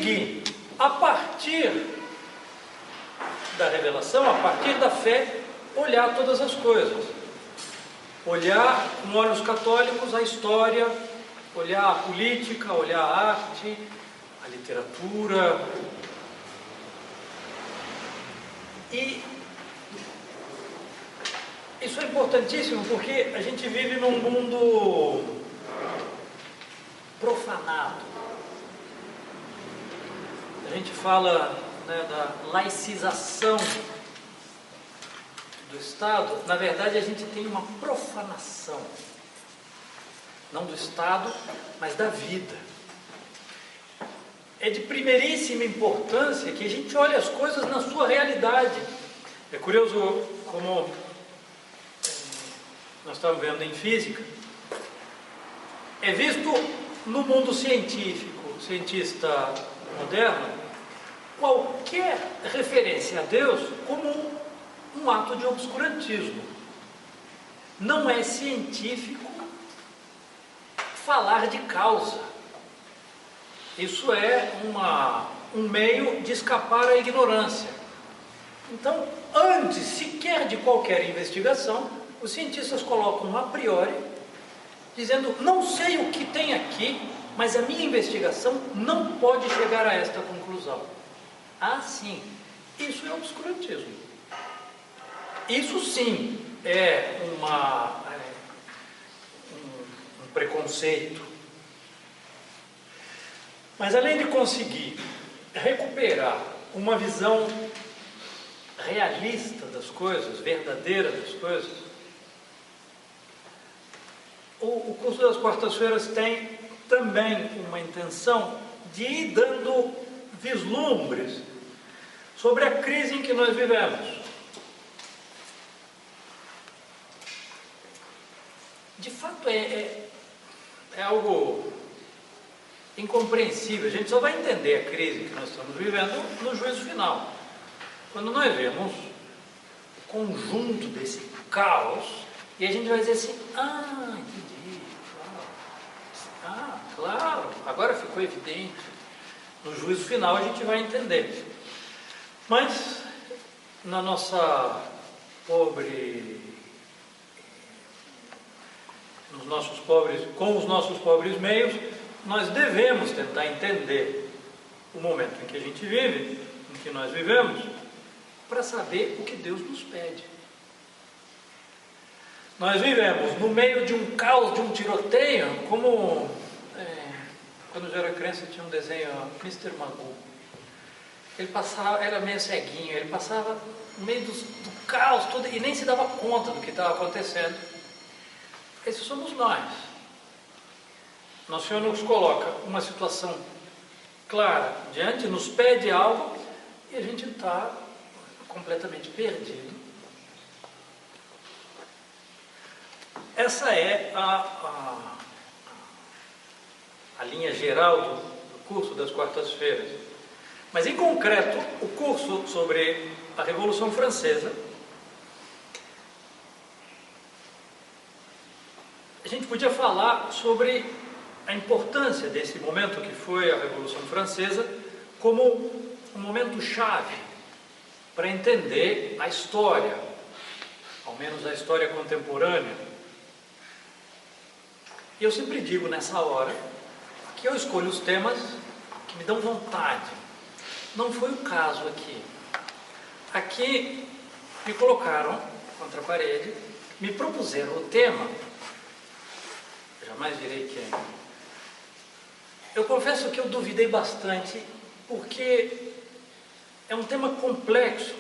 conseguir, a partir da revelação, a partir da fé, olhar todas as coisas. Olhar com olhos católicos a história, olhar a política, olhar a arte, a literatura. E isso é importantíssimo porque a gente vive num mundo profanado. A gente fala, né, da laicização do Estado. Na verdade, a gente tem uma profanação, não do Estado, mas da vida. É de primeiríssima importância que a gente olhe as coisas na sua realidade. É curioso como nós estamos vendo em física, é visto no mundo científico, cientista moderno, qualquer referência a Deus como um ato de obscurantismo. Não é científico falar de causa. Isso é um meio de escapar à ignorância. Então, antes sequer de qualquer investigação, os cientistas colocam a priori, dizendo, não sei o que tem aqui, mas a minha investigação não pode chegar a esta conclusão. Ah, sim, isso é obscurantismo. Isso sim é um preconceito. Mas além de conseguir recuperar uma visão realista das coisas, verdadeira das coisas, o curso das quartas-feiras tem também uma intenção de ir dando vislumbres sobre a crise em que nós vivemos. De fato, é algo incompreensível. A gente só vai entender a crise que nós estamos vivendo no juízo final. Quando nós vemos o conjunto desse caos, e a gente vai dizer assim, entendi, claro, agora ficou evidente. No juízo final a gente vai entender. Mas, com os nossos pobres meios, nós devemos tentar entender o momento em que a gente vive, em que nós vivemos, para saber o que Deus nos pede. Nós vivemos no meio de um caos, de um tiroteio, como quando eu era criança tinha um desenho, Mr. Magoo. Ele passava, era meio ceguinho, ele passava no meio do caos todo e nem se dava conta do que estava acontecendo. Esses somos nós. Nosso Senhor nos coloca uma situação clara diante, nos pede algo e a gente está completamente perdido. Essa é a linha geral do curso das quartas-feiras. Mas, em concreto, o curso sobre a Revolução Francesa, a gente podia falar sobre a importância desse momento que foi a Revolução Francesa como um momento chave para entender a história, ao menos a história contemporânea. E eu sempre digo nessa hora que eu escolho os temas que me dão vontade. Não foi o caso aqui. Aqui me colocaram contra a parede, me propuseram o tema, eu jamais direi quem. Eu confesso que eu duvidei bastante, porque é um tema complexo.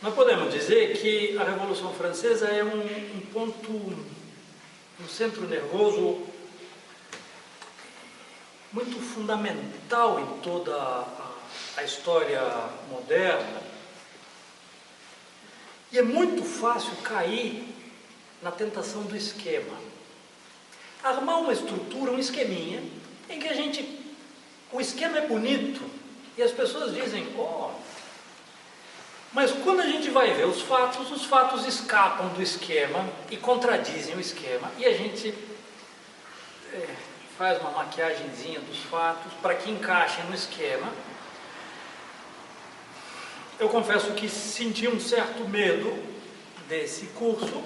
Nós podemos dizer que a Revolução Francesa é um ponto, um centro nervoso muito fundamental em toda a história moderna. E é muito fácil cair na tentação do esquema. Armar uma estrutura, um esqueminha, em que o esquema é bonito, e as pessoas dizem, mas quando a gente vai ver os fatos escapam do esquema e contradizem o esquema, e a gente faz uma maquiagenzinha dos fatos para que encaixem no esquema. Eu confesso que senti um certo medo desse curso,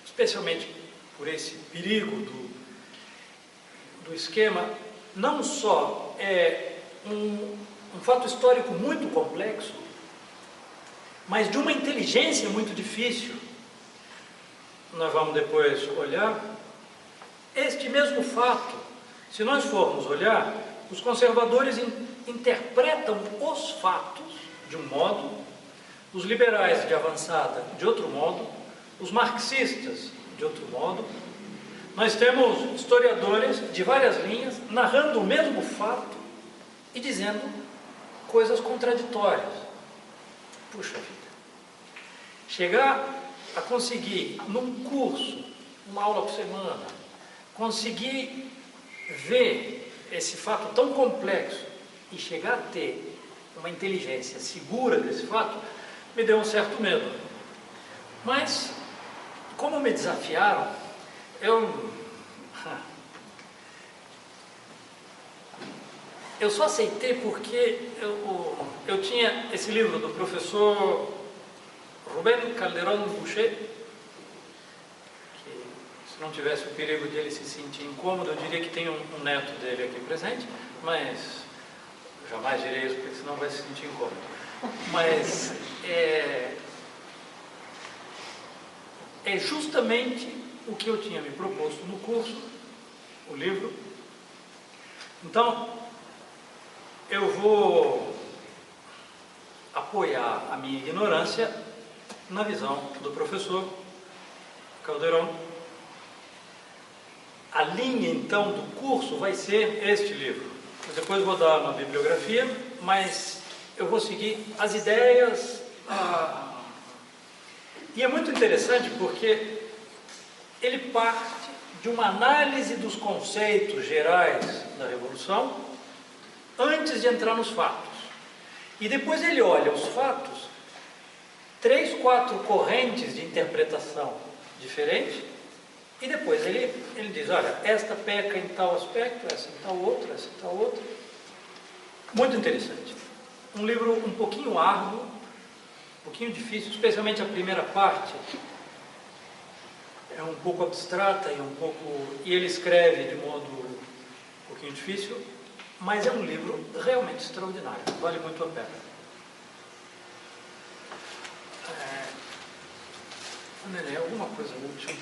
especialmente por esse perigo do esquema. Não só é um fato histórico muito complexo, mas de uma inteligência muito difícil. Nós vamos depois olhar este mesmo fato. Se nós formos olhar, os conservadores interpretam os fatos de um modo, os liberais de avançada de outro modo, os marxistas de outro modo. Nós temos historiadores de várias linhas narrando o mesmo fato e dizendo coisas contraditórias. Puxa vida, chegar a conseguir num curso, uma aula por semana, conseguir ver esse fato tão complexo e chegar a ter uma inteligência segura desse fato, me deu um certo medo. Mas, como me desafiaram, eu só aceitei porque eu tinha esse livro do professor Rubén Calderón Boucher, que, se não tivesse o perigo de ele se sentir incômodo, eu diria que tem um neto dele aqui presente, mas jamais direi isso, porque senão vai se sentir incômodo. Mas é justamente o que eu tinha me proposto no curso, o livro. Então, eu vou apoiar a minha ignorância na visão do professor Calderón. A linha, então, do curso vai ser este livro. Eu depois vou dar uma bibliografia, mas eu vou seguir as ideias. E é muito interessante porque ele parte de uma análise dos conceitos gerais da Revolução antes de entrar nos fatos. E depois ele olha os fatos, 3, 4 correntes de interpretação diferentes, e depois ele diz, olha, esta peca em tal aspecto, essa em tal outro, essa em tal outro. Muito interessante. Um livro um pouquinho árduo, um pouquinho difícil, especialmente a primeira parte. É um pouco abstrata e ele escreve de modo um pouquinho difícil, mas é um livro realmente extraordinário, vale muito a pena. Nenê, alguma coisa útil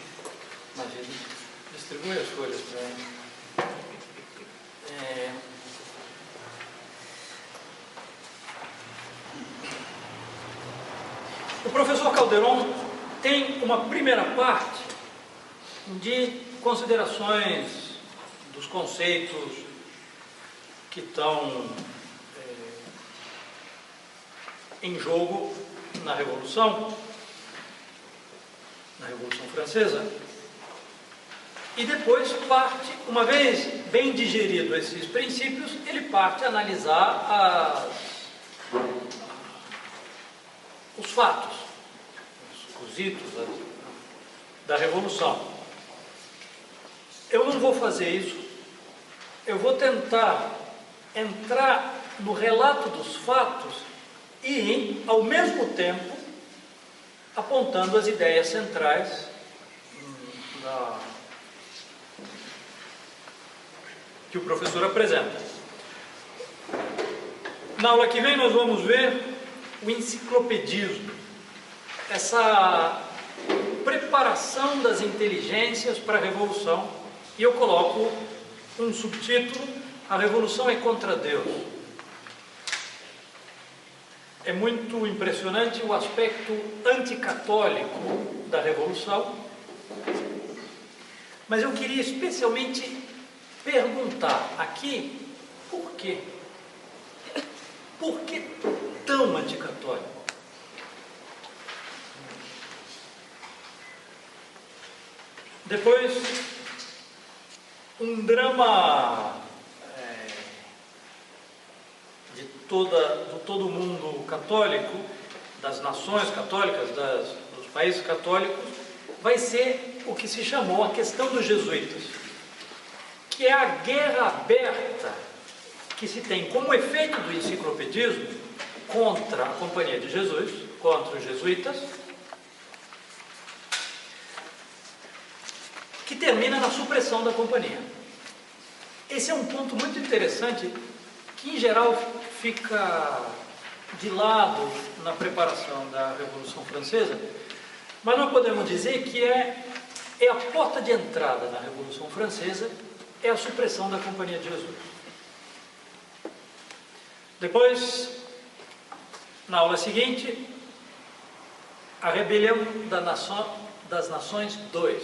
na vida? Distribui as folhas para ele. O professor Calderón tem uma primeira parte de considerações dos conceitos que estão em jogo na Revolução Francesa, e depois parte, uma vez bem digerido esses princípios, ele parte a analisar os fatos, os itos da Revolução. Eu não vou fazer isso, eu vou tentar entrar no relato dos fatos e, ao mesmo tempo, apontando as ideias centrais que o professor apresenta. Na aula que vem nós vamos ver o enciclopedismo, essa preparação das inteligências para a Revolução, e eu coloco um subtítulo: a Revolução é contra Deus. É muito impressionante o aspecto anticatólico da Revolução, mas eu queria especialmente perguntar aqui por quê? Por que tão anticatólico? Depois, um drama de todo o mundo católico, das nações católicas, dos países católicos, vai ser o que se chamou a questão dos jesuítas. que é a guerra aberta que se tem como efeito do enciclopedismo contra a Companhia de Jesus, contra os jesuítas, que termina na supressão da companhia. Esse é um ponto muito interessante que, em geral, fica de lado na preparação da Revolução Francesa, mas nós podemos dizer que é a porta de entrada na Revolução Francesa, é a supressão da Companhia de Jesus. Depois, na aula seguinte, a rebelião das Nações 2.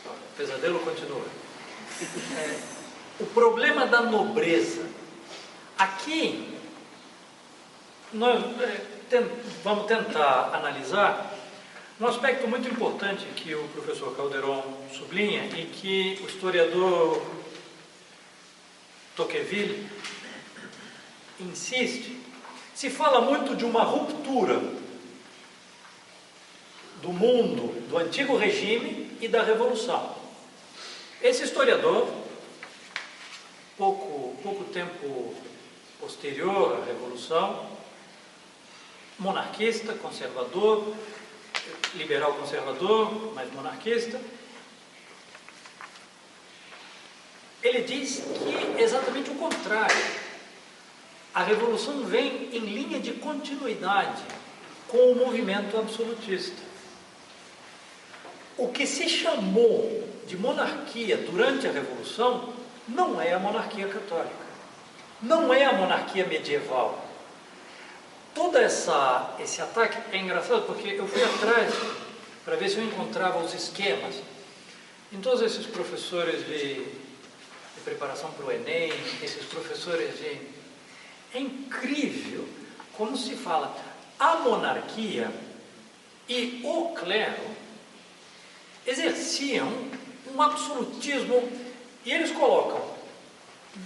O pesadelo continua. O problema da nobreza. Aqui, nós vamos tentar analisar um aspecto muito importante que o professor Calderon sublinha e que o historiador Tocqueville insiste. Se fala muito de uma ruptura do mundo, do antigo regime e da revolução. Esse historiador, pouco tempo posterior à revolução, monarquista, conservador, liberal conservador, mas monarquista, ele diz que é exatamente o contrário. A revolução vem em linha de continuidade com o movimento absolutista. O que se chamou de monarquia durante a revolução não é a monarquia católica, não é a monarquia medieval. Todo esse ataque é engraçado porque eu fui atrás para ver se eu encontrava os esquemas em todos esses professores de preparação para o Enem, esses professores de... É incrível como se fala a monarquia e o clero exerciam um absolutismo, e eles colocam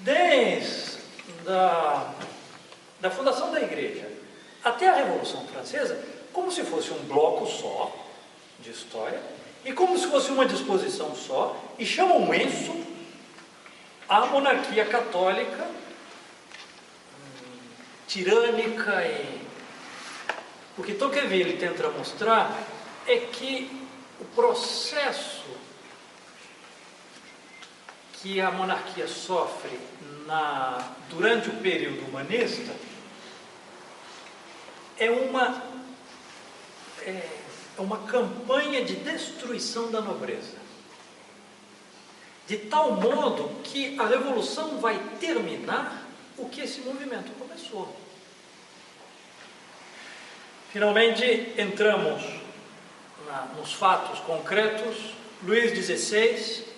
desde da fundação da igreja até a Revolução Francesa como se fosse um bloco só de história e como se fosse uma disposição só, e chamam isso a monarquia católica tirânica. O que Tocqueville tenta mostrar é que o processo que a monarquia sofre durante o período humanista é uma campanha de destruição da nobreza, de tal modo que a revolução vai terminar o que esse movimento começou. Finalmente entramos nos fatos concretos. Luís XVI.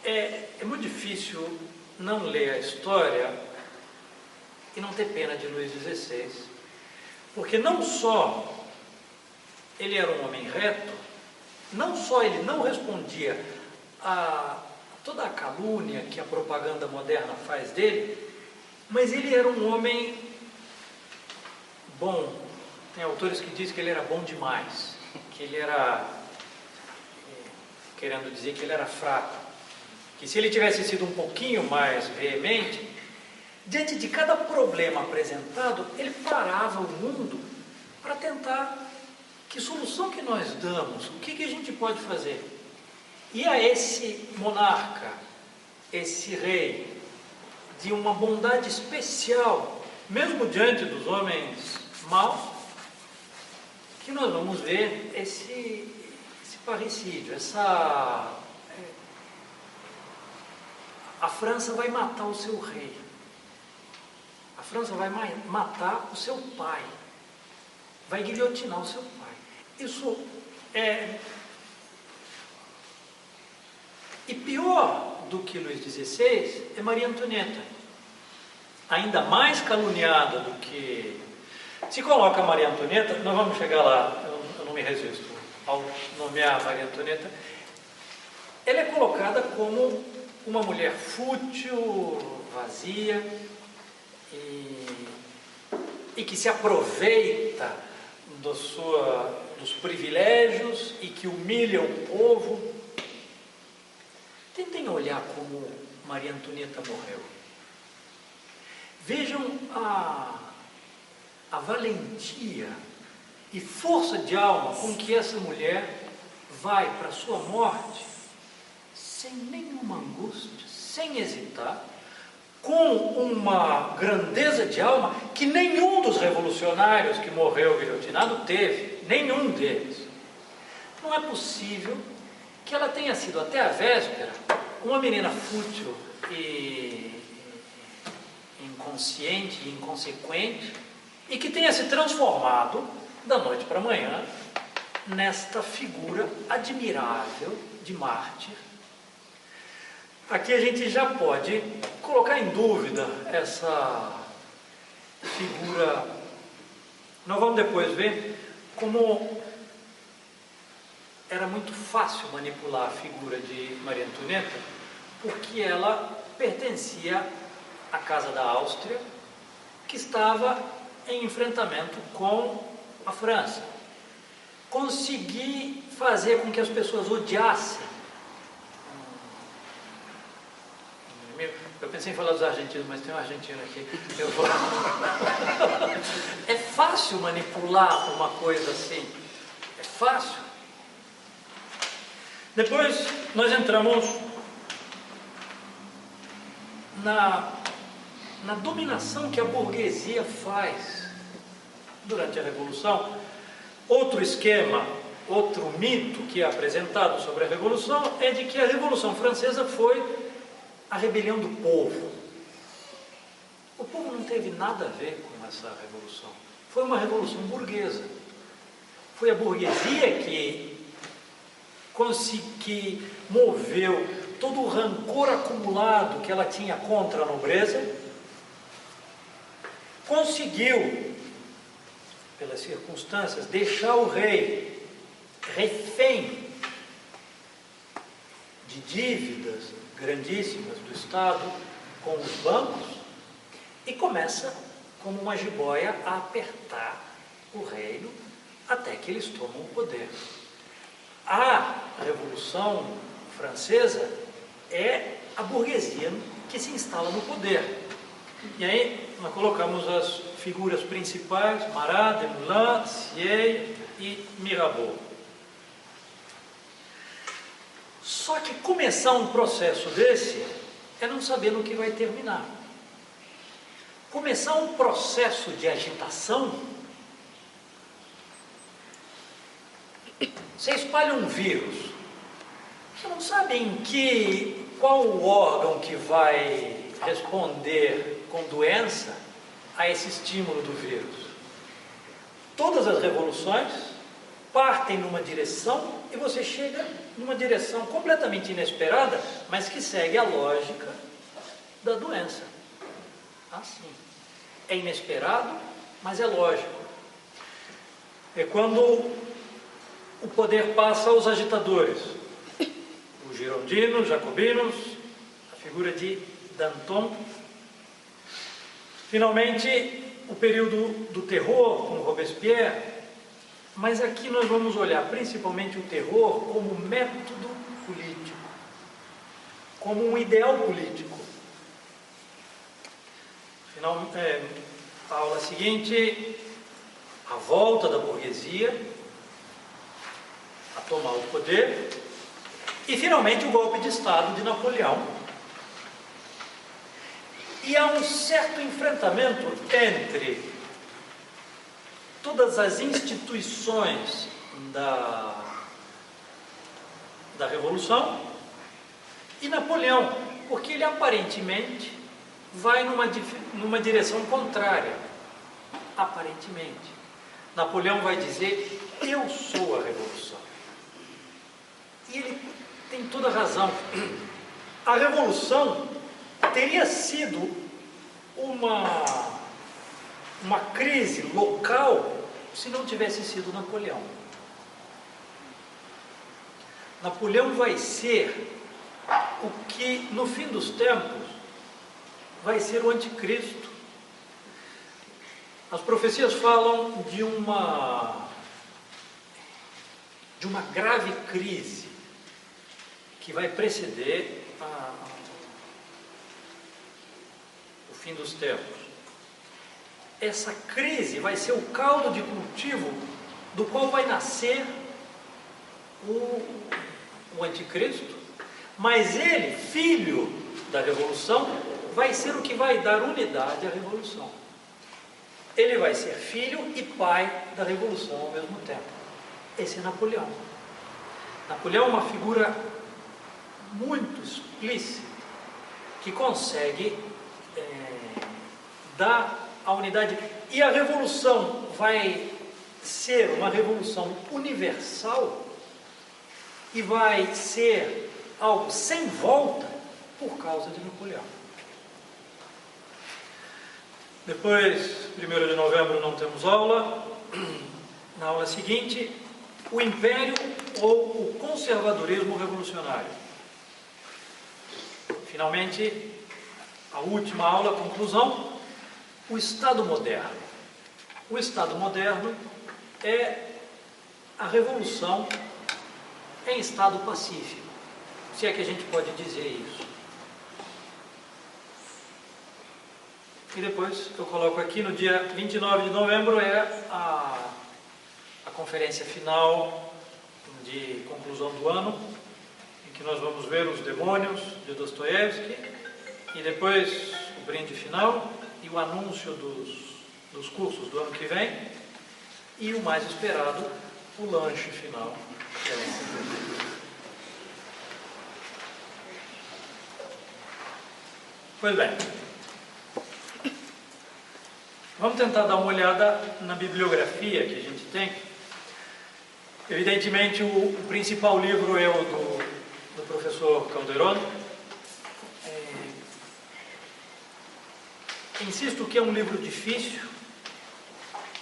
É muito difícil não ler a história e não ter pena de Luís XVI, porque não só ele era um homem reto, não só ele não respondia a toda a calúnia que a propaganda moderna faz dele, mas ele era um homem bom. Tem autores que dizem que ele era bom demais, que ele era, querendo dizer que ele era fraco, que se ele tivesse sido um pouquinho mais veemente, diante de cada problema apresentado, ele parava o mundo para tentar que solução que nós damos, o que a gente pode fazer. E a esse monarca, esse rei, de uma bondade especial, mesmo diante dos homens maus, que nós vamos ver esse parricídio, a França vai matar o seu rei, a França vai matar o seu pai, vai guilhotinar o seu pai. Isso é... E pior do que Luís XVI é Maria Antonieta, ainda mais caluniada do que... Se coloca Maria Antonieta, nós vamos chegar lá, eu não me resisto ao nomear Maria Antonieta, ela é colocada como uma mulher fútil, vazia, e que se aproveita dos privilégios e que humilha o povo. nem olhar como Maria Antonieta morreu. Vejam a valentia e força de alma com que essa mulher vai para a sua morte sem nenhuma angústia, sem hesitar, com uma grandeza de alma que nenhum dos revolucionários que morreu guilhotinado teve, nenhum deles. Não é possível que ela tenha sido até a véspera uma menina fútil e inconsciente e inconsequente e que tenha se transformado da noite para a manhã nesta figura admirável de mártir. Aqui a gente já pode colocar em dúvida essa figura. Nós vamos depois ver como era muito fácil manipular a figura de Maria Antonieta, porque ela pertencia à Casa da Áustria, que estava em enfrentamento com a França. Consegui fazer com que as pessoas odiassem. Eu pensei em falar dos argentinos, mas tem um argentino aqui. É fácil manipular uma coisa assim. É fácil. Depois nós entramos na dominação que a burguesia faz durante a Revolução. Outro esquema, outro mito que é apresentado sobre a Revolução é de que a Revolução Francesa foi a rebelião do povo. O povo não teve nada a ver com essa revolução. Foi uma revolução burguesa. Foi a burguesia que moveu todo o rancor acumulado que ela tinha contra a nobreza, conseguiu, pelas circunstâncias, deixar o rei refém de dívidas grandíssimas do Estado com os bancos e começa, como uma jiboia, a apertar o reino até que eles tomam o poder. A Revolução Francesa é a burguesia que se instala no poder. E aí nós colocamos as figuras principais: Marat, Desmoulins, Sieyes e Mirabeau. Só que começar um processo desse é não saber no que vai terminar. Começar um processo de agitação, você espalha um vírus, você não sabe qual o órgão que vai responder com doença a esse estímulo do vírus. Todas as revoluções partem numa direção e você chega numa direção completamente inesperada, mas que segue a lógica da doença. Assim. É inesperado, mas é lógico. É quando o poder passa aos agitadores. Os girondinos, jacobinos, a figura de Danton. Finalmente, o período do terror com Robespierre. Mas aqui nós vamos olhar principalmente o terror como método político, como um ideal político. A aula seguinte, a volta da burguesia a tomar o poder e finalmente o golpe de Estado de Napoleão. E há um certo enfrentamento entre todas as instituições da Revolução e Napoleão, porque ele aparentemente vai numa direção contrária. Aparentemente. Napoleão vai dizer: eu sou a Revolução. E ele tem toda a razão. A Revolução teria sido uma crise local se não tivesse sido Napoleão. Napoleão vai ser o que, no fim dos tempos, vai ser o anticristo. As profecias falam de uma grave crise que vai preceder o fim dos tempos. Essa crise vai ser o caldo de cultivo do qual vai nascer o anticristo, mas ele, filho da revolução, vai ser o que vai dar unidade à revolução. Ele vai ser filho e pai da revolução ao mesmo tempo. Esse é Napoleão. Napoleão é uma figura muito explícita que consegue dar a unidade, e a revolução vai ser uma revolução universal e vai ser algo sem volta por causa de Napoleão. Depois, 1º de novembro, não temos aula. Na aula seguinte, o Império ou o conservadorismo revolucionário. Finalmente, a última aula, a conclusão, o Estado moderno. O Estado moderno é a revolução em estado pacífico, se é que a gente pode dizer isso. E depois eu coloco aqui, no dia 29 de novembro é a conferência final de conclusão do ano, em que nós vamos ver Os Demônios, de Dostoiévski, e depois o brinde final e o anúncio dos cursos do ano que vem, e o mais esperado, o lanche final. Pois bem, vamos tentar dar uma olhada na bibliografia que a gente tem. Evidentemente, o principal livro é o do professor Calderón. Insisto que é um livro difícil,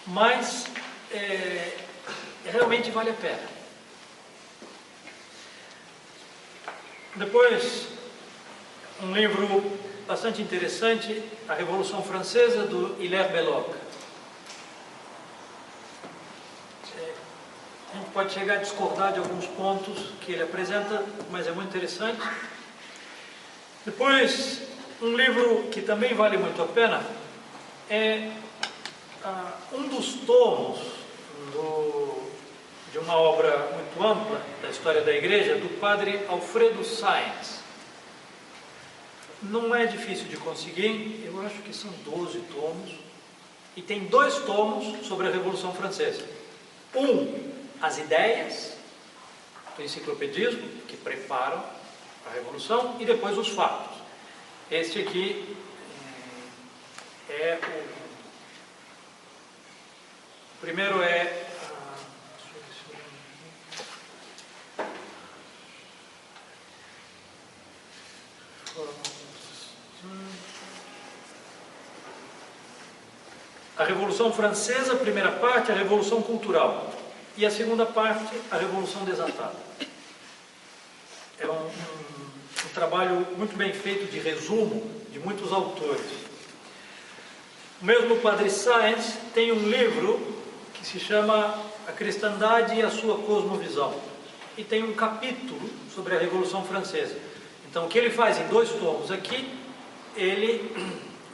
mas realmente vale a pena. Depois, um livro bastante interessante, A Revolução Francesa, do Hilaire Belloc. A gente pode chegar a discordar de alguns pontos que ele apresenta, mas é muito interessante. Depois, um livro que também vale muito a pena é um dos tomos de uma obra muito ampla da história da Igreja, do padre Alfredo Sáenz. Não é difícil de conseguir, eu acho que são 12 tomos, e tem 2 tomos sobre a Revolução Francesa. As ideias do enciclopedismo, que preparam a Revolução, e depois os fatos. Este aqui é o primeiro a Revolução Francesa, a primeira parte, a Revolução Cultural, e a segunda parte, a Revolução Desatada. É um trabalho muito bem feito de resumo de muitos autores. O mesmo padre Sáenz tem um livro que se chama A Cristandade e a Sua Cosmovisão, e tem um capítulo sobre a Revolução Francesa. Então, o que ele faz em 2 tomos aqui, ele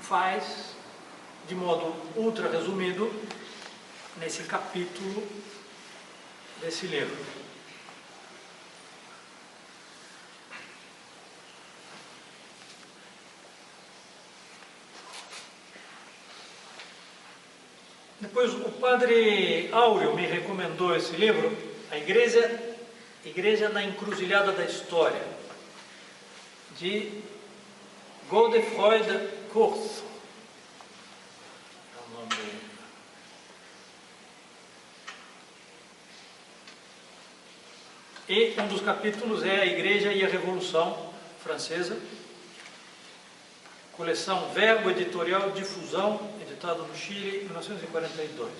faz de modo ultra resumido nesse capítulo desse livro. Depois, o padre Áureo me recomendou esse livro, A Igreja na Encruzilhada da História, de Godefroid Kurth. É o nome dele. E um dos capítulos é A Igreja e a Revolução Francesa, coleção Verbo Editorial Difusão, editado no Chile, 1942.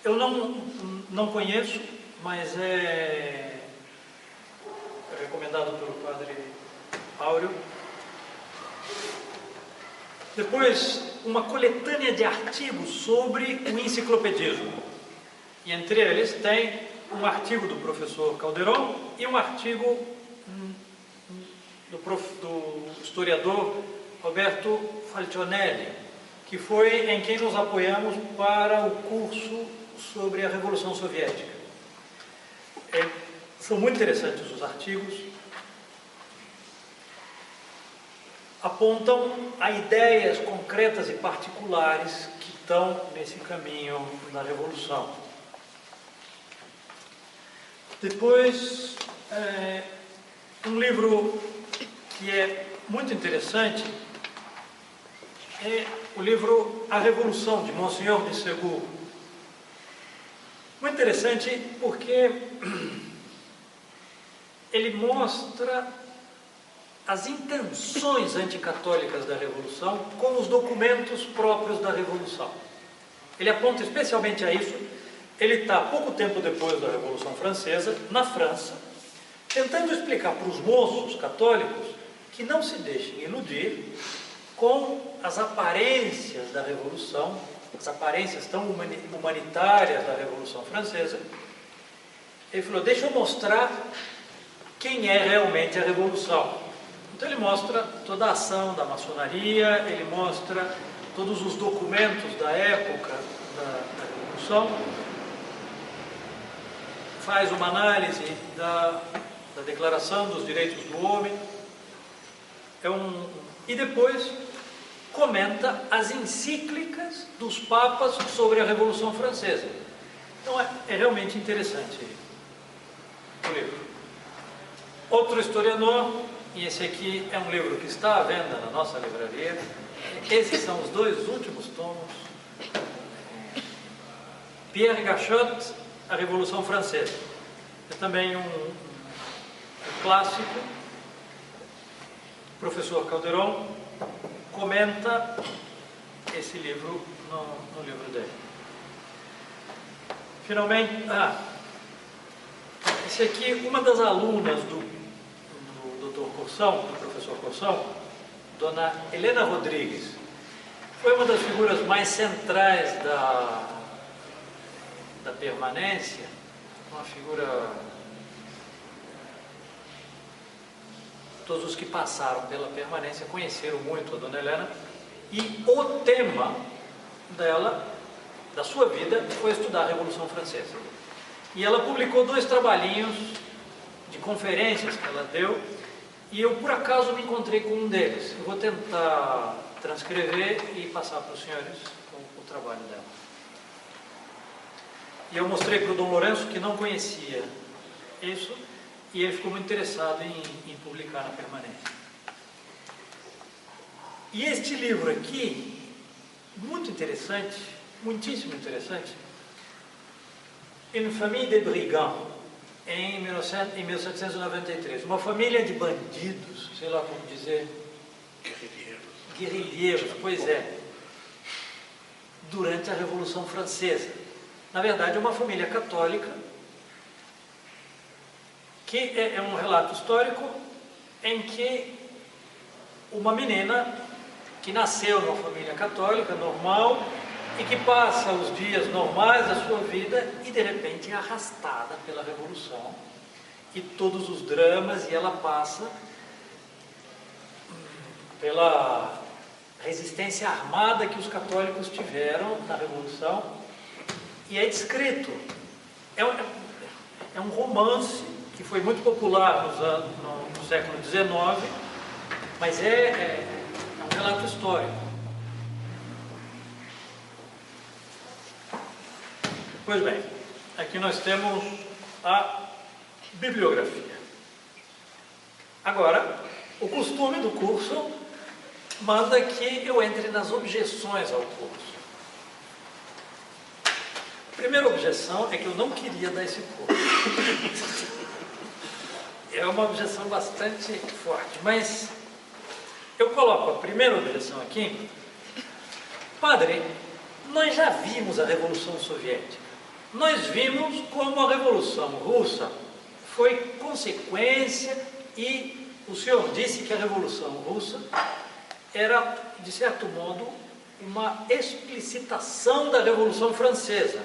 Eu não conheço, mas é recomendado pelo padre Áureo. Depois, uma coletânea de artigos sobre o enciclopedismo. E entre eles tem um artigo do professor Calderón e um artigo do do historiador Roberto Falcionelli, que foi em quem nos apoiamos para o curso sobre a Revolução Soviética. São muito interessantes os artigos, apontam a ideias concretas e particulares que estão nesse caminho da Revolução. Depois, um livro que é muito interessante é o livro A Revolução, de Monsenhor de Segur. Muito interessante porque ele mostra as intenções anticatólicas da Revolução com os documentos próprios da Revolução. Ele aponta especialmente a isso. Ele está, pouco tempo depois da Revolução Francesa, na França, tentando explicar para os moços católicos que não se deixem iludir com as aparências da Revolução, as aparências tão humanitárias da Revolução Francesa. Ele falou, deixa eu mostrar quem é realmente a Revolução. Então ele mostra toda a ação da maçonaria, ele mostra todos os documentos da época da Revolução, faz uma análise da Declaração dos Direitos do Homem, e depois comenta as encíclicas dos papas sobre a Revolução Francesa. Então é realmente interessante o livro. Outro historiador, e esse aqui é um livro que está à venda na nossa livraria, esses são os dois últimos tomos, Pierre Gachot, A Revolução Francesa. É também um clássico. O professor Calderon comenta esse livro no livro dele. Finalmente, esse aqui, uma das alunas do Dr. Corsão, do professor Corsão, Dona Helena Rodrigues, foi uma das figuras mais centrais da permanência, uma figura... Todos os que passaram pela permanência conheceram muito a Dona Helena, e o tema dela, da sua vida, foi estudar a Revolução Francesa. E ela publicou 2 trabalhinhos de conferências que ela deu, e eu por acaso me encontrei com um deles. Eu vou tentar transcrever e passar para os senhores o trabalho dela. E eu mostrei para o Dom Lourenço, que não conhecia isso, e ele ficou muito interessado em publicar na permanência. E este livro aqui, muito interessante, muitíssimo interessante, Une famille de brigands, em 1793. Uma família de bandidos, sei lá como dizer... Guerrilheiros, pois é. Durante a Revolução Francesa. Na verdade, é uma família católica, que é um relato histórico em que uma menina que nasceu numa família católica normal e que passa os dias normais da sua vida e de repente é arrastada pela Revolução e todos os dramas, e ela passa pela resistência armada que os católicos tiveram na Revolução, e é descrito. É um romance que foi muito popular no século XIX, mas é um relato histórico. Pois bem, aqui nós temos a bibliografia. Agora, o costume do curso manda que eu entre nas objeções ao curso. A primeira objeção é que eu não queria dar esse curso. É uma objeção bastante forte, mas eu coloco a primeira objeção aqui. Padre, nós já vimos a Revolução Soviética. Nós vimos como a Revolução Russa foi consequência, e o senhor disse que a Revolução Russa era, de certo modo, uma explicitação da Revolução Francesa.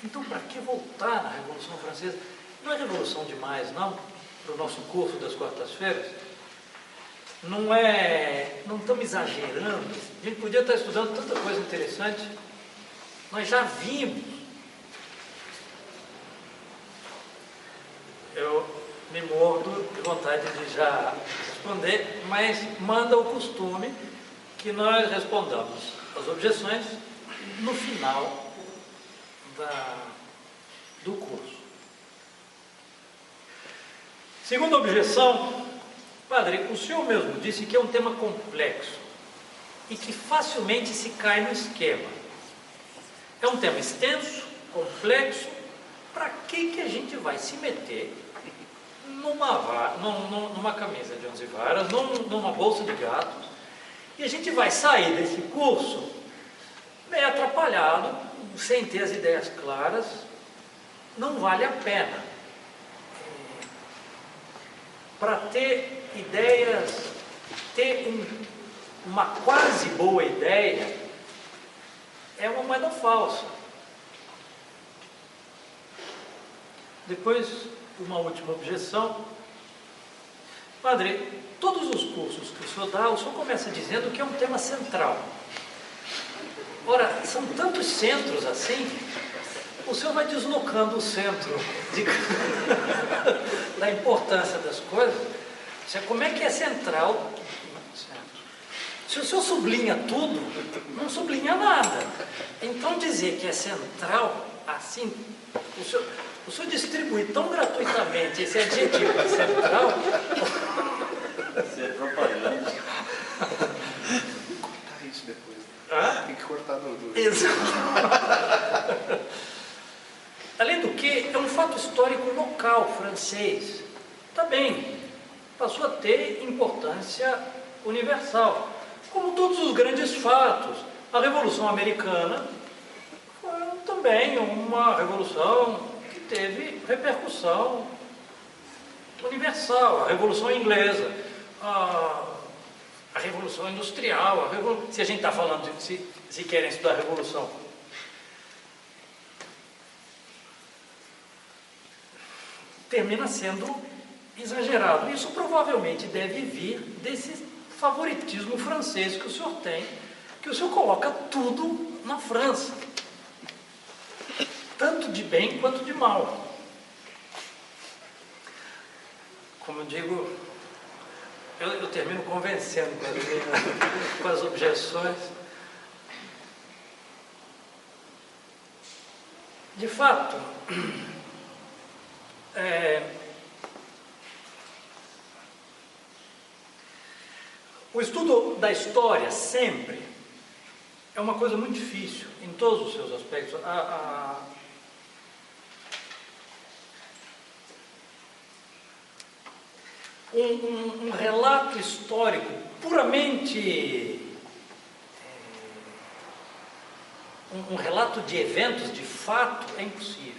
Então, para que voltar na Revolução Francesa? Não é revolução demais, não? para o nosso curso das quartas-feiras, não estamos exagerando. A gente podia estar estudando tanta coisa interessante. Nós já vimos. Eu me mordo de vontade de já responder, mas manda o costume que nós respondamos as objeções no final do curso. Segunda objeção: padre, o senhor mesmo disse que é um tema complexo e que facilmente se cai no esquema. É um tema extenso, complexo. Para que a gente vai se meter numa camisa de 11 varas, numa bolsa de gatos, e a gente vai sair desse curso meio atrapalhado, sem ter as ideias claras? Não vale a pena. Para ter ideias, uma quase boa ideia, é uma moeda falsa. Depois, uma última objeção. Padre, todos os cursos que o senhor dá, o senhor começa dizendo que é um tema central. Ora, são tantos centros assim, o senhor vai deslocando o centro da importância das coisas. Como é que é central? Se o senhor sublinha tudo, não sublinha nada. Então dizer que é central, assim, o senhor distribui tão gratuitamente esse adjetivo de central. Você é propaganda. Cortar isso depois. Tem que cortar do... Exato. Além do que, é um fato histórico local, francês. Tá bem, passou a ter importância universal. Como todos os grandes fatos, a Revolução Americana foi também uma revolução que teve repercussão universal. A Revolução Inglesa, a Revolução Industrial, se a gente está falando se querem estudar a Revolução. Termina sendo exagerado. Isso provavelmente deve vir desse favoritismo francês que o senhor tem, que o senhor coloca tudo na França, tanto de bem quanto de mal. Como eu digo, eu termino convencendo com as objeções. De fato, o estudo da história sempre é uma coisa muito difícil, em todos os seus aspectos. Um relato histórico puramente... um relato de eventos, de fato, é impossível.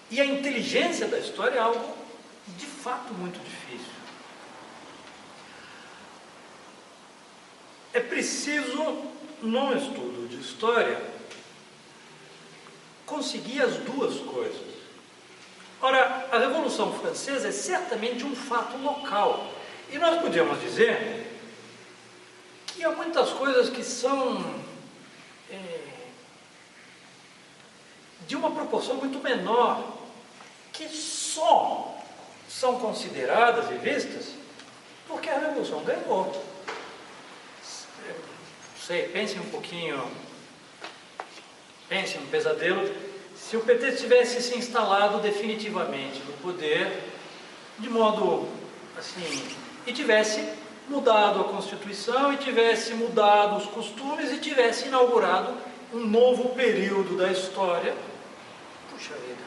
E a inteligência da história é algo, de fato, muito difícil. É preciso, num estudo de história, conseguir as duas coisas. Ora, a Revolução Francesa é certamente um fato local. E nós podemos dizer que há muitas coisas que são de uma proporção muito menor, que só são consideradas e vistas porque a Revolução ganhou. Pense um pouquinho, pense um pesadelo, se o PT tivesse se instalado definitivamente no poder, de modo assim, e tivesse mudado a Constituição, e tivesse mudado os costumes, e tivesse inaugurado um novo período da história. Puxa vida,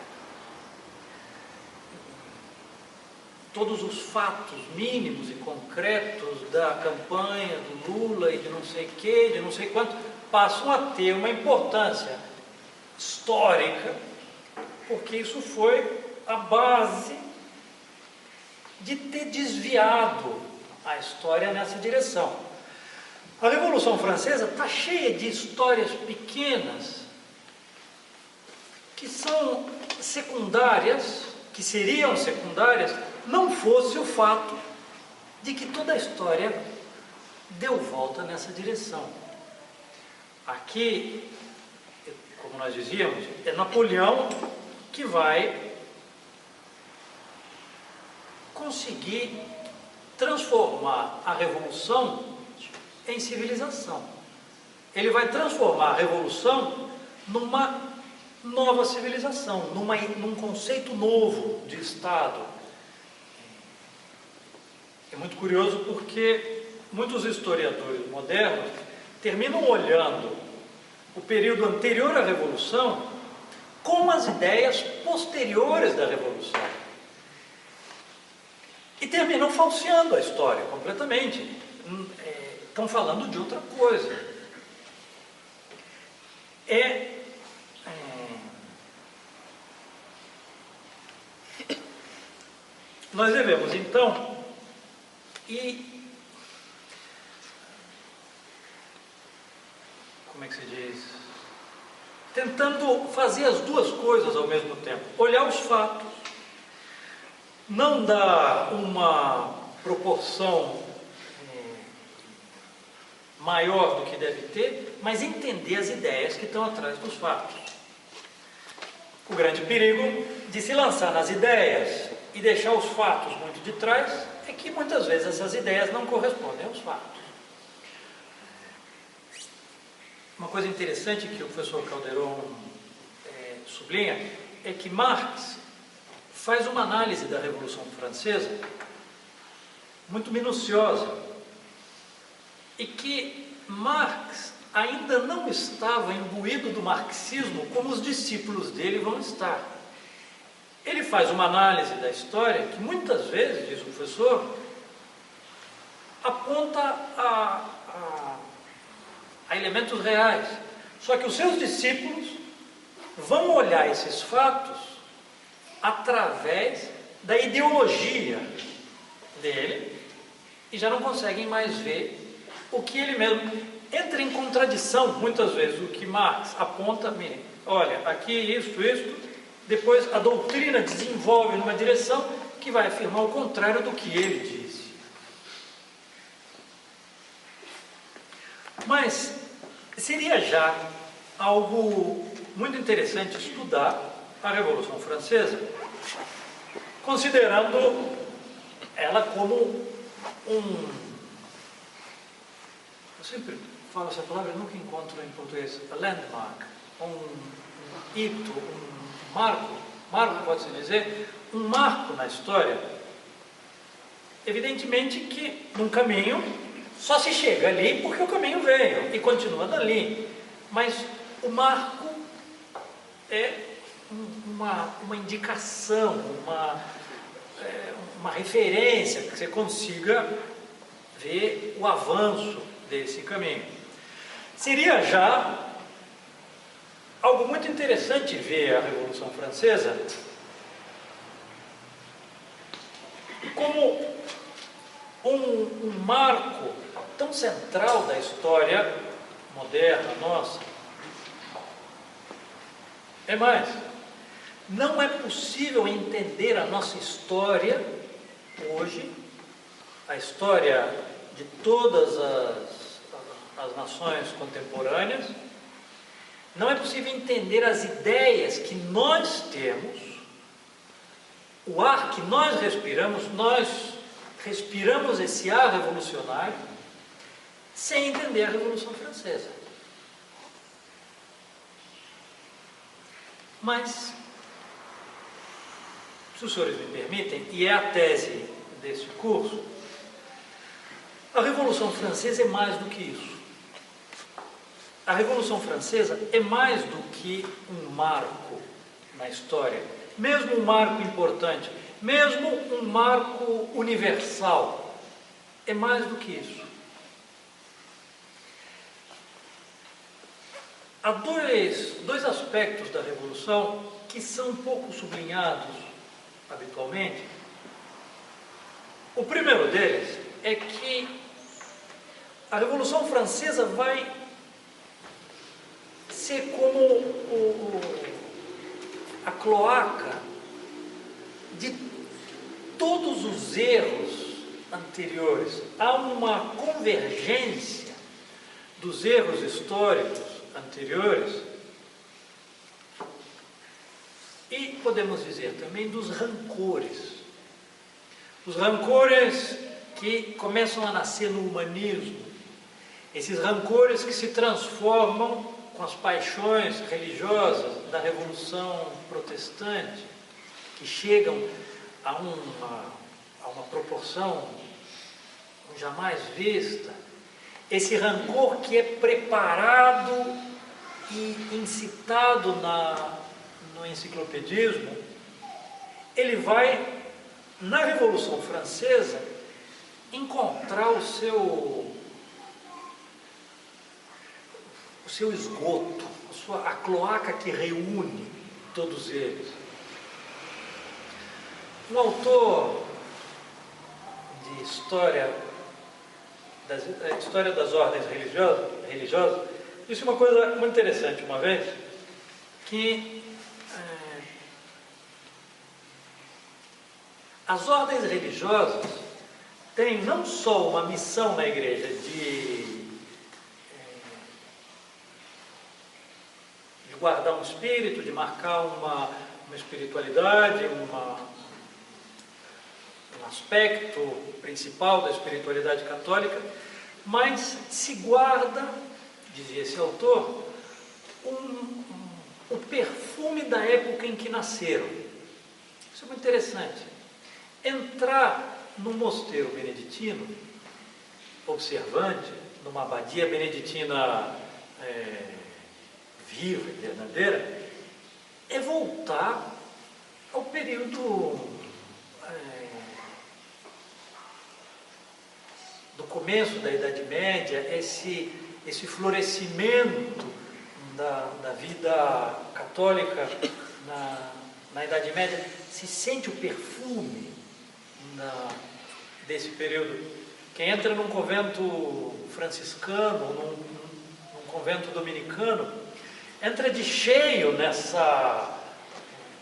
todos os fatos mínimos e concretos da campanha do Lula e de não sei que, de não sei quanto, passam a ter uma importância histórica, porque isso foi a base de ter desviado a história nessa direção. A Revolução Francesa está cheia de histórias pequenas que são secundárias, que seriam secundárias não fosse o fato de que toda a história deu volta nessa direção. Aqui, como nós dizíamos, é Napoleão que vai conseguir transformar a revolução em civilização. Ele vai transformar a revolução numa nova civilização, num conceito novo de Estado. É muito curioso porque muitos historiadores modernos terminam olhando o período anterior à Revolução com as ideias posteriores da Revolução. E terminam falseando a história completamente. Estão falando de outra coisa. Nós devemos, então, como é que se diz? Tentando fazer as duas coisas ao mesmo tempo. Olhar os fatos, não dar uma proporção maior do que deve ter, mas entender as ideias que estão atrás dos fatos. O grande perigo de se lançar nas ideias e deixar os fatos muito de trás é que muitas vezes essas ideias não correspondem aos fatos. Uma coisa interessante que o professor Calderon sublinha é que Marx faz uma análise da Revolução Francesa muito minuciosa e que Marx ainda não estava imbuído do marxismo como os discípulos dele vão estar. Ele faz uma análise da história que muitas vezes, diz o professor, aponta a elementos reais. Só que os seus discípulos vão olhar esses fatos através da ideologia dele e já não conseguem mais ver o que ele mesmo entra em contradição, muitas vezes, o que Marx aponta, olha, aqui isto, depois a doutrina desenvolve numa direção que vai afirmar o contrário do que ele disse. Mas seria já algo muito interessante estudar a Revolução Francesa, considerando ela como eu sempre falo essa palavra, eu nunca encontro em português, a landmark, um hito, um marco pode-se dizer, um marco na história. Evidentemente que num caminho só se chega ali porque o caminho veio e continua dali, mas o marco é uma indicação, uma referência que você consiga ver o avanço desse caminho. Seria já algo muito interessante ver a Revolução Francesa como um marco tão central da história moderna nossa. É mais, não é possível entender a nossa história hoje, a história de todas as nações contemporâneas, não é possível entender as ideias que nós temos, o ar que nós respiramos esse ar revolucionário, sem entender a Revolução Francesa. Mas, se os senhores me permitem, e é a tese desse curso, a Revolução Francesa é mais do que isso. A Revolução Francesa é mais do que um marco na história, mesmo um marco importante, mesmo um marco universal, é mais do que isso. Há dois aspectos da Revolução que são pouco sublinhados habitualmente. O primeiro deles é que a Revolução Francesa vai ser como a cloaca de todos os erros anteriores. Há uma convergência dos erros históricos anteriores e, podemos dizer também, dos rancores. Os rancores que começam a nascer no humanismo, esses rancores que se transformam com as paixões religiosas da Revolução Protestante, que chegam a uma proporção jamais vista, esse rancor que é preparado e incitado no enciclopedismo, ele vai, na Revolução Francesa, encontrar o seu esgoto, a cloaca que reúne todos eles. Um autor de história das ordens religiosas disse uma coisa muito interessante uma vez, que as ordens religiosas têm não só uma missão na igreja de guardar um espírito, de marcar uma espiritualidade, um aspecto principal da espiritualidade católica, mas se guarda, dizia esse autor, o perfume da época em que nasceram. Isso é muito interessante. Entrar no mosteiro beneditino, observante, numa abadia beneditina viva e verdadeira, é voltar ao período do começo da Idade Média, esse florescimento da vida católica na Idade Média. Se sente o perfume desse período. Quem entra num convento franciscano, num convento dominicano, entra de cheio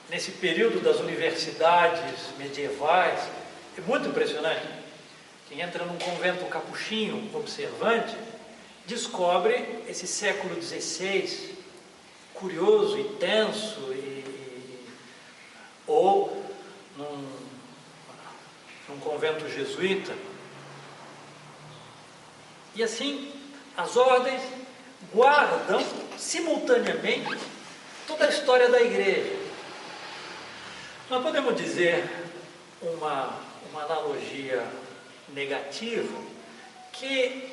nesse período das universidades medievais. É muito impressionante. Quem entra num convento capuchinho, observante, descobre esse século XVI, curioso e tenso, ou num convento jesuíta. E assim, as ordens guardam simultaneamente toda a história da igreja. Nós podemos dizer uma analogia negativa, que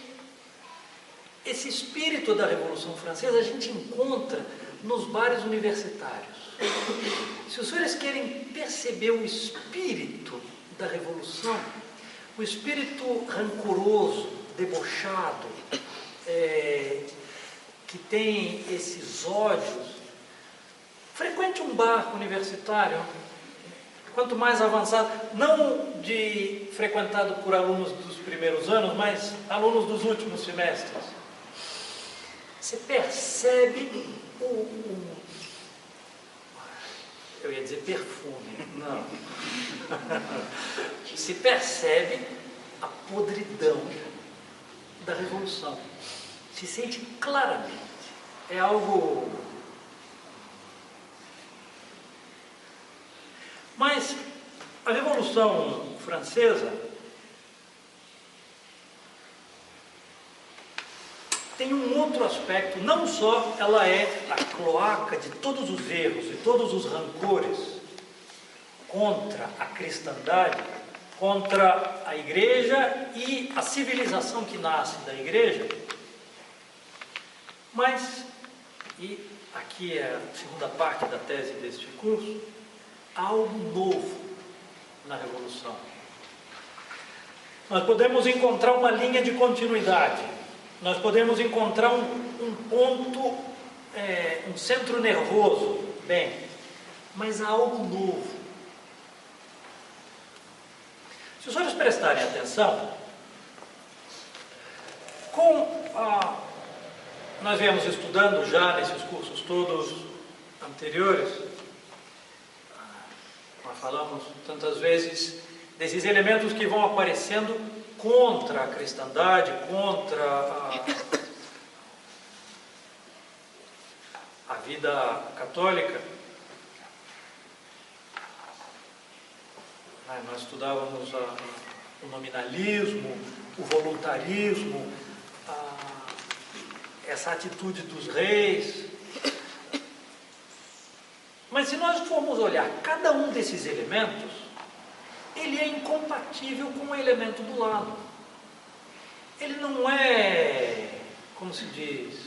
esse espírito da Revolução Francesa a gente encontra nos bares universitários. Se os senhores querem perceber o espírito da Revolução, o espírito rancoroso, debochado, que tem esses ódios, frequente um bar universitário, quanto mais avançado, não frequentado por alunos dos primeiros anos, mas alunos dos últimos semestres. Você percebe eu ia dizer perfume, não. Se percebe a podridão da Revolução. Se sente claramente. É algo... Mas a Revolução Francesa tem um outro aspecto. Não só ela é a cloaca de todos os erros e todos os rancores contra a cristandade, contra a igreja e a civilização que nasce da igreja, mas, e aqui é a segunda parte da tese deste curso, há algo novo na Revolução. Nós podemos encontrar uma linha de continuidade, nós podemos encontrar um ponto, um centro nervoso, mas há algo novo. Se os senhores prestarem atenção, nós viemos estudando já nesses cursos todos anteriores, nós falamos tantas vezes desses elementos que vão aparecendo contra a cristandade, contra a vida católica. Nós estudávamos o nominalismo, o voluntarismo, essa atitude dos reis. Mas se nós formos olhar cada um desses elementos, ele é incompatível com o elemento do lado. Ele não é, como se diz,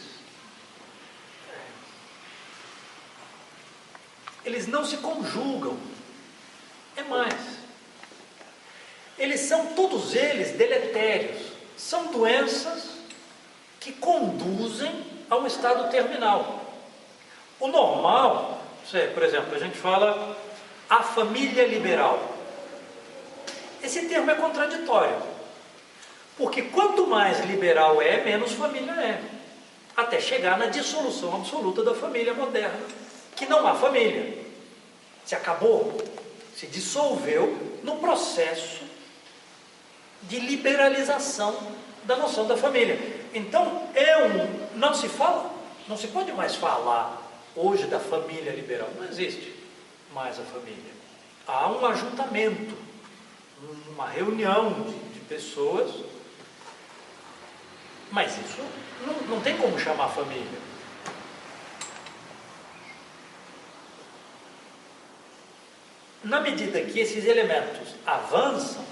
eles não se conjugam. É mais, eles são todos eles deletérios, são doenças que conduzem a um estado terminal. O normal, por exemplo, a gente fala a família liberal. Esse termo é contraditório, porque quanto mais liberal é, menos família é, até chegar na dissolução absoluta da família moderna, que não há família, se acabou, se dissolveu no processo de liberalização da noção da família. Então, não se pode mais falar hoje da família liberal, não existe mais a família. Há um ajuntamento, uma reunião de pessoas, mas isso não tem como chamar família. Na medida que esses elementos avançam,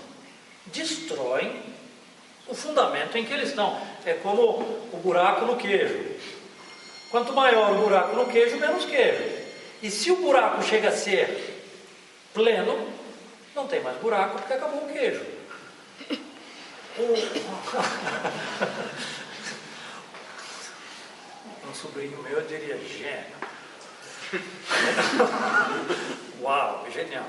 destroem o fundamento em que eles estão. É como o buraco no queijo. Quanto maior o buraco no queijo, menos queijo. E se o buraco chega a ser pleno, não tem mais buraco porque acabou o queijo. Um sobrinho meu diria, gênio. Uau, genial.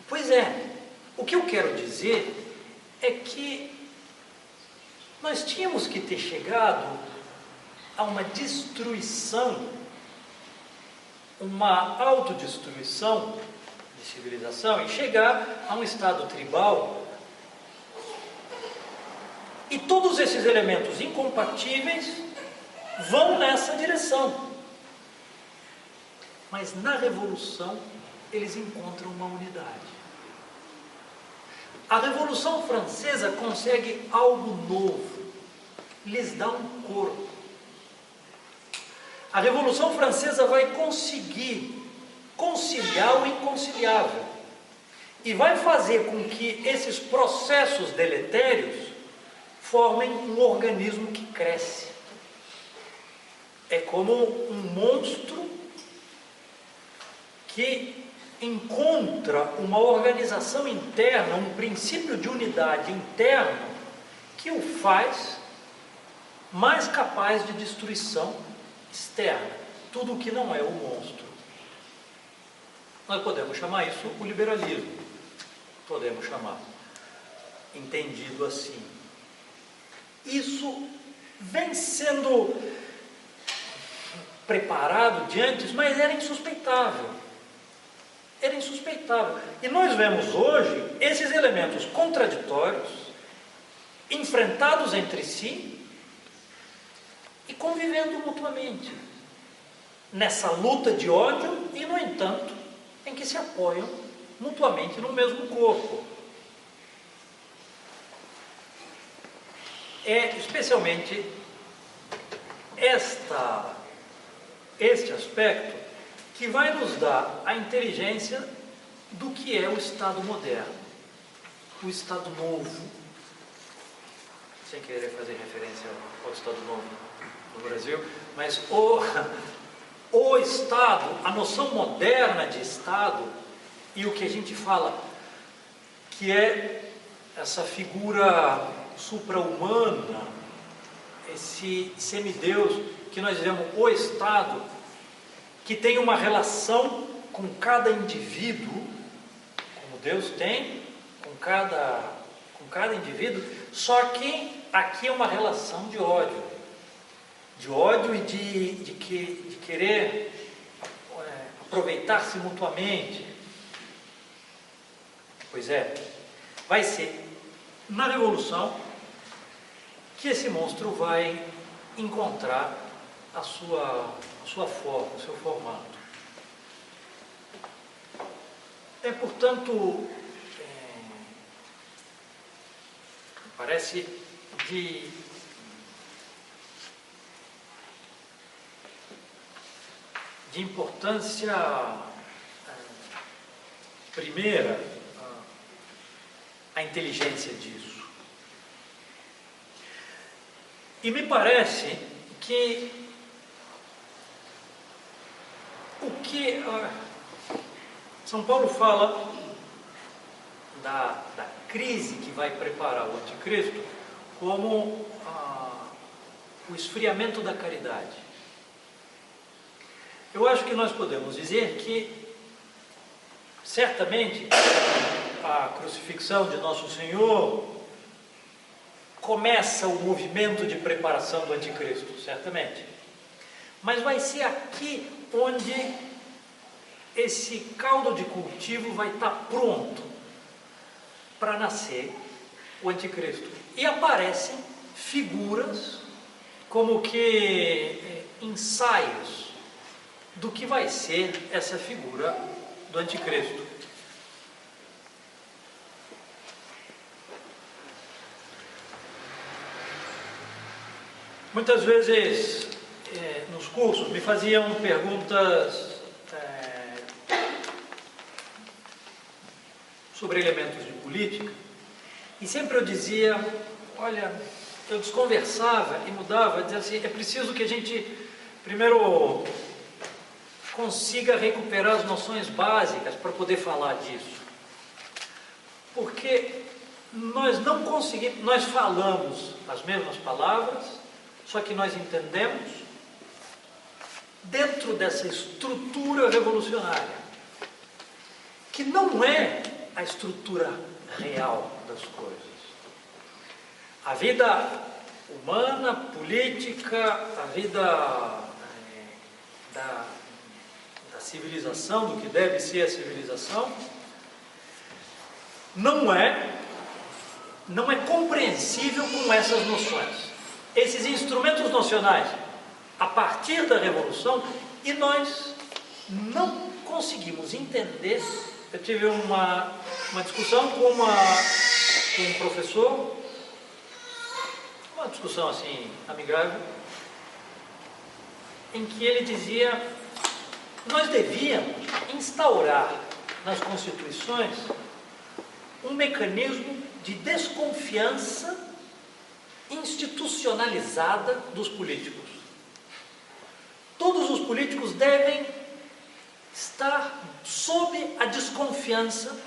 Pois é, o que eu quero dizer é que nós tínhamos que ter chegado a uma destruição, uma autodestruição de civilização e chegar a um estado tribal. E todos esses elementos incompatíveis vão nessa direção. Mas na Revolução eles encontram uma unidade. A Revolução Francesa consegue algo novo, lhes dá um corpo. A Revolução Francesa vai conseguir conciliar o inconciliável e vai fazer com que esses processos deletérios formem um organismo que cresce. É como um monstro que encontra uma organização interna, um princípio de unidade interno que o faz mais capaz de destruição externa, tudo o que não é o monstro. Nós podemos chamar isso o liberalismo, podemos chamar, entendido assim. Isso vem sendo preparado de antes, mas era insuspeitável. Era insuspeitável. E nós vemos hoje esses elementos contraditórios, enfrentados entre si e convivendo mutuamente. Nessa luta de ódio e, no entanto, em que se apoiam mutuamente no mesmo corpo. É especialmente este aspecto que vai nos dar a inteligência do que é o Estado moderno, o Estado novo, sem querer fazer referência ao Estado novo no Brasil, mas o Estado, a noção moderna de Estado e o que a gente fala que é essa figura supra-humana, esse semideus que nós dizemos o Estado, que tem uma relação com cada indivíduo, como Deus tem com cada indivíduo, só que aqui é uma relação de ódio e de querer aproveitar-se mutuamente. Pois é, vai ser na revolução que esse monstro vai encontrar a sua forma, o seu formato. Portanto, parece de importância primeira a inteligência disso. E me parece que o que São Paulo fala da crise que vai preparar o anticristo como o esfriamento da caridade. Eu acho que nós podemos dizer que, certamente, a crucifixão de Nosso Senhor começa o movimento de preparação do anticristo, certamente. Mas vai ser aqui onde esse caldo de cultivo vai estar pronto para nascer o anticristo. E aparecem figuras como que ensaios do que vai ser essa figura do anticristo. Muitas vezes nos cursos me faziam perguntas sobre elementos de política, e sempre eu dizia, olha, eu desconversava e mudava, dizia assim, é preciso que a gente primeiro consiga recuperar as noções básicas para poder falar disso, porque nós não conseguimos, nós falamos as mesmas palavras, só que nós entendemos dentro dessa estrutura revolucionária, que não é a estrutura real das coisas. A vida humana, política, a vida da civilização, do que deve ser a civilização, não é compreensível com essas noções. Esses instrumentos nocionais, a partir da Revolução, e nós não conseguimos entender. Eu tive uma discussão com um professor, uma discussão assim, amigável, em que ele dizia: nós devíamos instaurar nas constituições um mecanismo de desconfiança institucionalizada dos políticos. Todos os políticos devem estar sob a desconfiança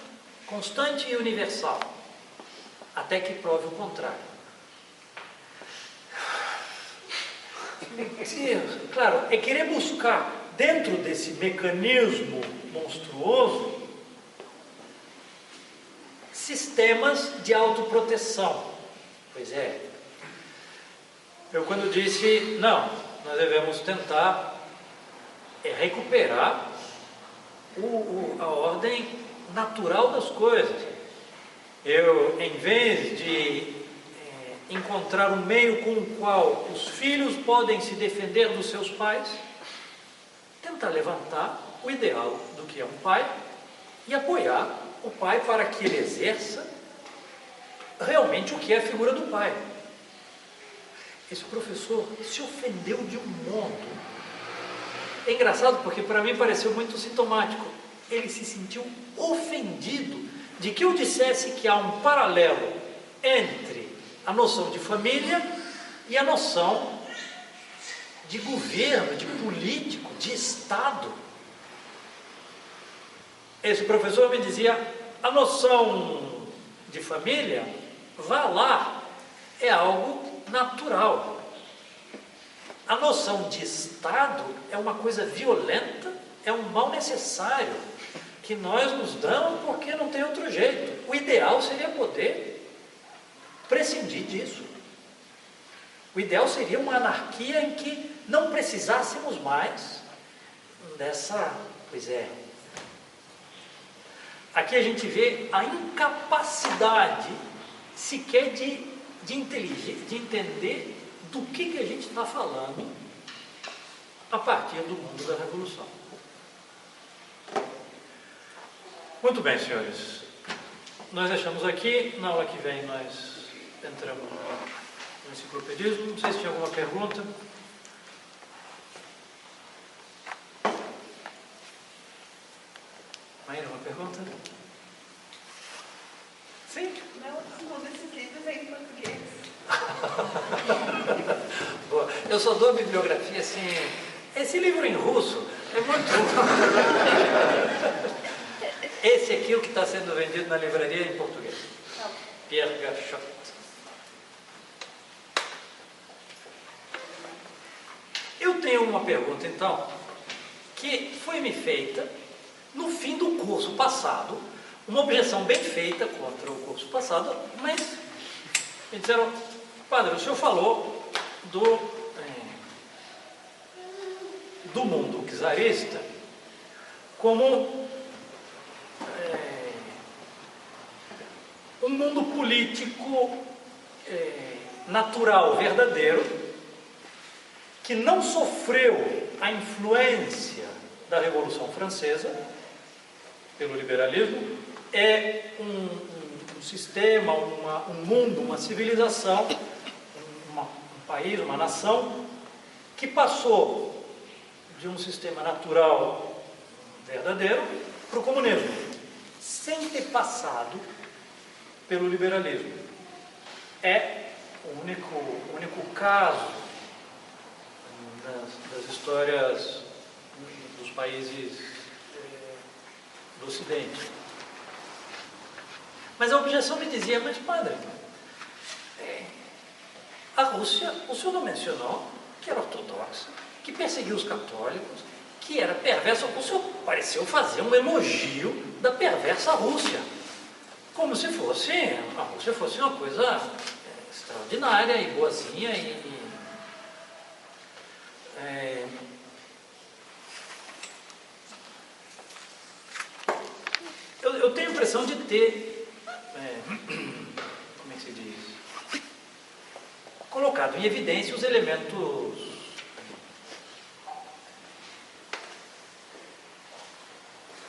constante e universal, até que prove o contrário. Claro, é querer buscar dentro desse mecanismo monstruoso sistemas de autoproteção. Pois é. Eu quando disse, não, nós devemos tentar recuperar a ordem natural das coisas. Eu, em vez de encontrar um meio com o qual os filhos podem se defender dos seus pais, tentar levantar o ideal do que é um pai e apoiar o pai para que ele exerça realmente o que é a figura do pai. Esse professor se ofendeu de um modo. É engraçado porque para mim pareceu muito sintomático. Ele se sentiu ofendido de que eu dissesse que há um paralelo entre a noção de família e a noção de governo, de político, de Estado. Esse professor me dizia, a noção de família, vá lá, é algo natural. A noção de Estado é uma coisa violenta, é um mal necessário, que nós nos damos porque não tem outro jeito. O ideal seria poder prescindir disso. O ideal seria uma anarquia em que não precisássemos mais Pois é. Aqui a gente vê a incapacidade sequer de entender do que a gente está falando a partir do mundo da Revolução. Muito bem, senhores. Nós deixamos aqui. Na aula que vem nós entramos no enciclopedismo. Não sei se tinha alguma pergunta. Maíra, uma pergunta? Sim? Não, um desses livros é em português. Boa. Eu só dou bibliografia assim. Esse livro em russo é muito. Esse aqui é o que está sendo vendido na livraria em português. Pierre Gachot. Eu tenho uma pergunta, então, que foi me feita no fim do curso passado, uma objeção bem feita contra o curso passado, mas me disseram, padre, o senhor falou do mundo czarista como um mundo político natural, verdadeiro, que não sofreu a influência da Revolução Francesa pelo liberalismo, é um sistema, um mundo, uma civilização, um país, uma nação que passou de um sistema natural verdadeiro para o comunismo, sem ter passado pelo liberalismo. É o único caso das histórias dos países do Ocidente. Mas a objeção me dizia, mas padre, a Rússia, o senhor não mencionou que era ortodoxa, que perseguia os católicos, que era perversa. O senhor pareceu fazer um elogio da perversa Rússia, como se fosse a Rússia fosse uma coisa extraordinária e boazinha eu tenho a impressão de ter como é que se diz, colocado em evidência os elementos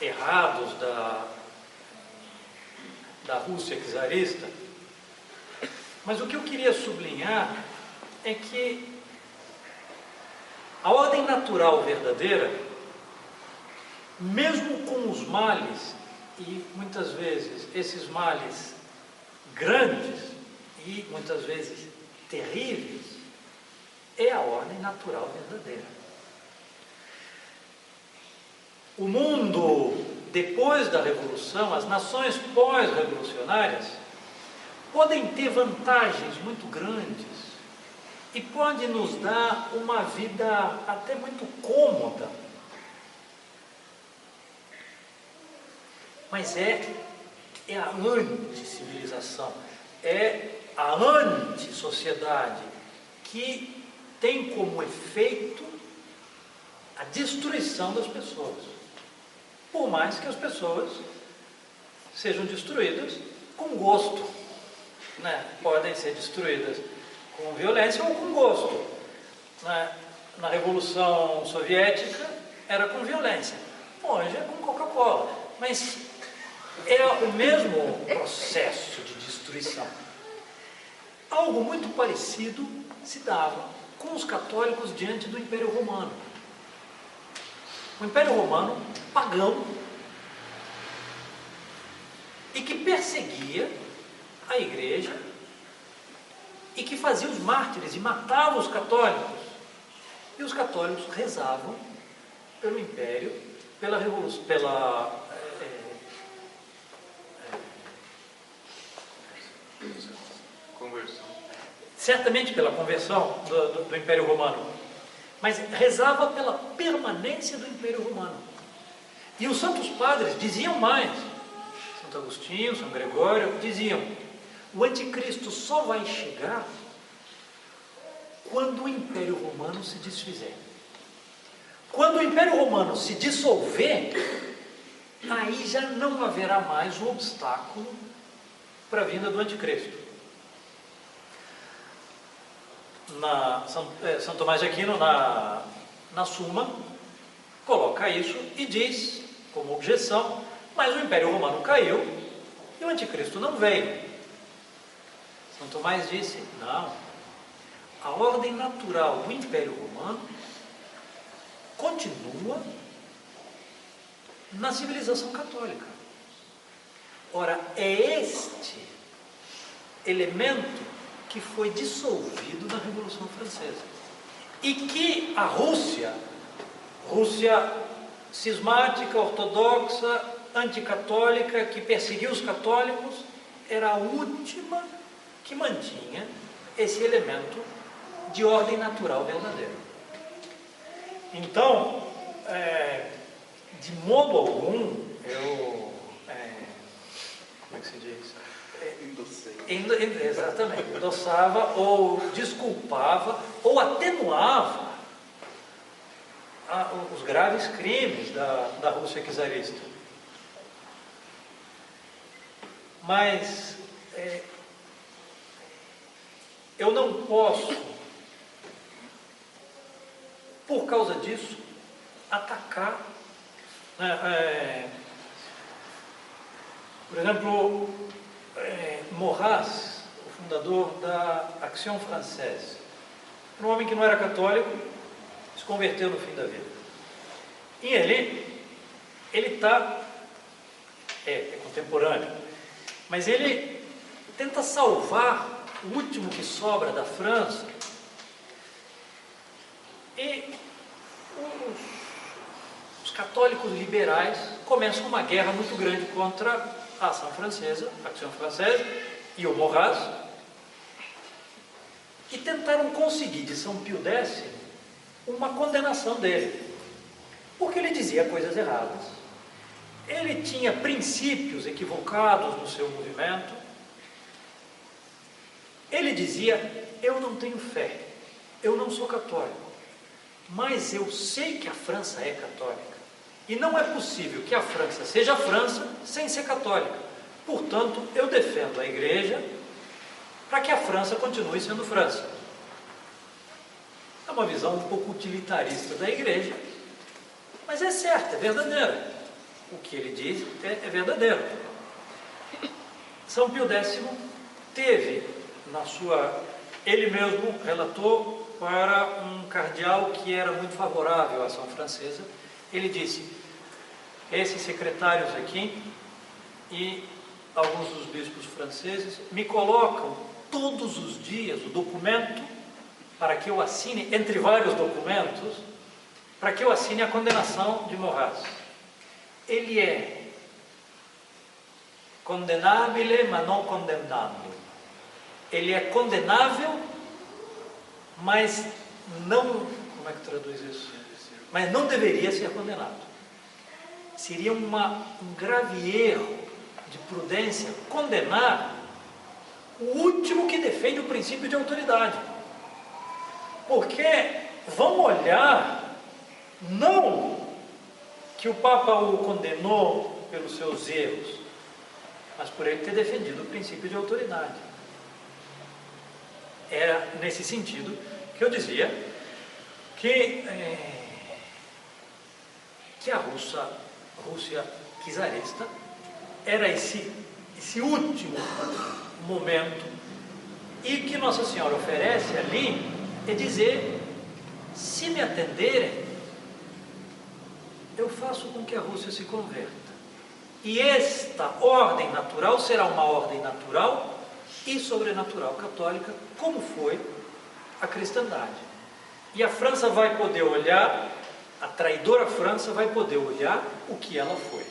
errados da Rússia czarista, mas o que eu queria sublinhar é que a ordem natural verdadeira, mesmo com os males, e muitas vezes esses males grandes e muitas vezes terríveis, é a ordem natural verdadeira. O mundo depois da Revolução, as nações pós-revolucionárias, podem ter vantagens muito grandes e podem nos dar uma vida até muito cômoda. Mas é a anti-civilização, é a anti-sociedade que tem como efeito a destruição das pessoas. Por mais que as pessoas sejam destruídas com gosto, né? Podem ser destruídas com violência ou com gosto. Na Revolução Soviética era com violência, hoje é com Coca-Cola, mas é o mesmo processo de destruição. Algo muito parecido se dava com os católicos diante do Império Romano. O Império Romano, pagão, e que perseguia a igreja e que fazia os mártires e matava os católicos. E os católicos rezavam pelo Império, pela Revolução, Conversão. Certamente pela conversão do Império Romano, mas rezava pela permanência do Império Romano. E os santos padres diziam mais, Santo Agostinho, São Gregório, diziam: o anticristo só vai chegar quando o Império Romano se desfizer. Quando o Império Romano se dissolver, aí já não haverá mais o obstáculo para a vinda do anticristo. São Tomás de Aquino, na Suma, coloca isso e diz, como objeção, mas o Império Romano caiu e o anticristo não veio. São Tomás disse, não, a ordem natural do Império Romano continua na civilização católica. Ora, é este elemento que foi dissolvido na Revolução Francesa e que a Rússia cismática, ortodoxa, anticatólica, que perseguiu os católicos, era a última que mantinha esse elemento de ordem natural verdadeira. Então, de modo algum, como é que se diz? Exatamente, endossava ou desculpava ou atenuava os graves crimes da Rússia czarista. Mas eu não posso, por causa disso, atacar, por exemplo, Maurras, o fundador da Action Française, um homem que não era católico, se converteu no fim da vida. E ele é contemporâneo, mas ele tenta salvar o último que sobra da França. E os católicos liberais começam uma guerra muito grande contra a Ação Francesa, a Action Française e o Maurras, e tentaram conseguir de São Pio X uma condenação dele, porque ele dizia coisas erradas, ele tinha princípios equivocados no seu movimento, ele dizia, eu não tenho fé, eu não sou católico, mas eu sei que a França é católica, e não é possível que a França seja a França sem ser católica. Portanto, eu defendo a Igreja para que a França continue sendo França. É uma visão um pouco utilitarista da Igreja, mas é certa, é verdadeira. O que ele diz é verdadeiro. São Pio X teve ele mesmo relatou para um cardeal que era muito favorável à ação francesa. Ele disse, esses secretários aqui e alguns dos bispos franceses me colocam todos os dias o documento para que eu assine, entre vários documentos, para que eu assine a condenação de Maurras. Ele é condenável, mas não condenável. Ele é condenável, mas não... Como é que traduz isso? Mas não deveria ser condenado. Seria um grave erro de prudência condenar o último que defende o princípio de autoridade. Porque vão olhar, não que o Papa o condenou pelos seus erros, mas por ele ter defendido o princípio de autoridade. Era nesse sentido que eu dizia que a Rússia czarista era esse último momento, e que Nossa Senhora oferece ali é dizer, se me atenderem, eu faço com que a Rússia se converta. E esta ordem natural será uma ordem natural e sobrenatural católica, como foi a cristandade. E a França vai poder olhar, a traidora França vai poder olhar o que ela foi.